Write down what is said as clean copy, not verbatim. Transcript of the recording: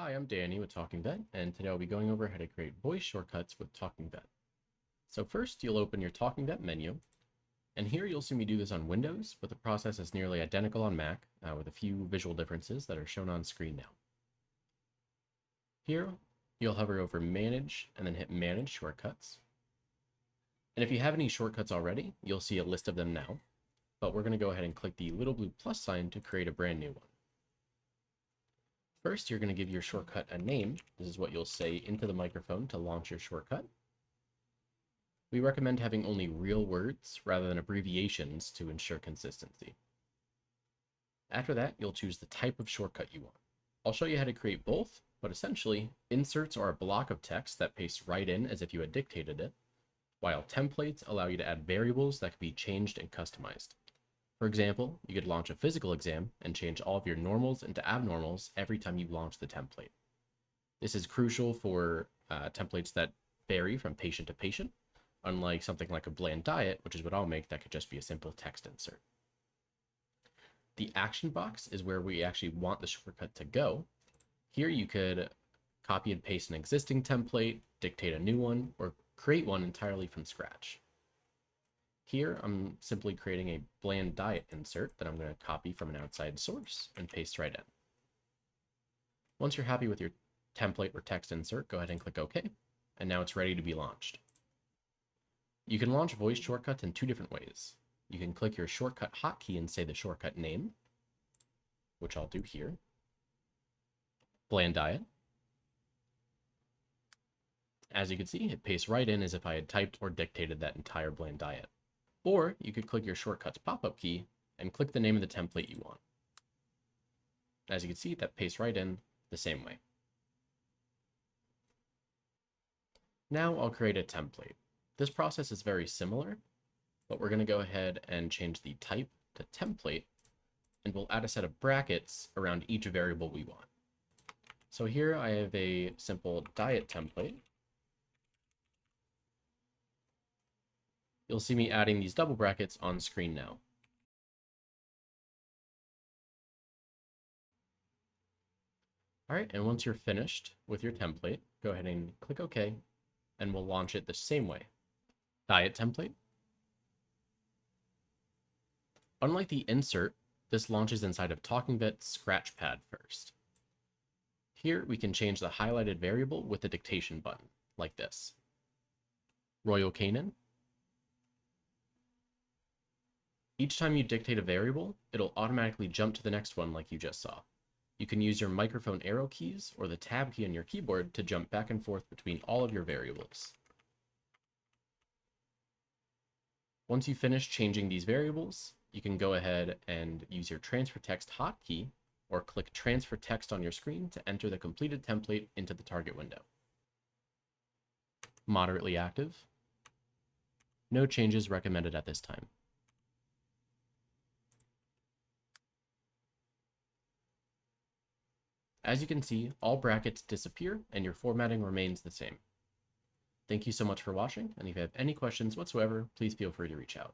Hi, I'm Danny with Talkingvet, and today I'll be going over how to create voice shortcuts with Talkingvet. So first, you'll open your Talkingvet menu, and here you'll see me do this on Windows, but the process is nearly identical on Mac, with a few visual differences that are shown on screen now. Here, you'll hover over Manage, and then hit Manage Shortcuts. And if you have any shortcuts already, you'll see a list of them now, but we're going to go ahead and click the little blue plus sign to create a brand new one. First, you're going to give your shortcut a name. This is what you'll say into the microphone to launch your shortcut. We recommend having only real words rather than abbreviations to ensure consistency. After that, you'll choose the type of shortcut you want. I'll show you how to create both, but essentially, inserts are a block of text that pastes right in as if you had dictated it, while templates allow you to add variables that can be changed and customized. For example, you could launch a physical exam and change all of your normals into abnormals every time you launch the template. This is crucial for templates that vary from patient to patient, unlike something like a bland diet, which is what I'll make, that could just be a simple text insert. The action box is where we actually want the shortcut to go. Here you could copy and paste an existing template, dictate a new one, or create one entirely from scratch. Here, I'm simply creating a bland diet insert that I'm going to copy from an outside source and paste right in. Once you're happy with your template or text insert, go ahead and click OK, and now it's ready to be launched. You can launch voice shortcuts in two different ways. You can click your shortcut hotkey and say the shortcut name, which I'll do here. Bland diet. As you can see, it pastes right in as if I had typed or dictated that entire bland diet. Or you could click your shortcuts pop-up key and click the name of the template you want. As you can see, that pastes right in the same way. Now I'll create a template. This process is very similar, but we're going to go ahead and change the type to template, and we'll add a set of brackets around each variable we want. So here I have a simple diet template. You'll see me adding these double brackets on screen now. All right, and once you're finished with your template, go ahead and click OK, and we'll launch it the same way. Diet template. Unlike the insert, this launches inside of Talkingvet's Scratchpad first. Here, we can change the highlighted variable with the dictation button, like this. Royal Canin. Each time you dictate a variable, it'll automatically jump to the next one like you just saw. You can use your microphone arrow keys or the tab key on your keyboard to jump back and forth between all of your variables. Once you finish changing these variables, you can go ahead and use your transfer text hotkey or click transfer text on your screen to enter the completed template into the target window. Moderately active. No changes recommended at this time. As you can see, all brackets disappear and your formatting remains the same. Thank you so much for watching, and if you have any questions whatsoever, please feel free to reach out.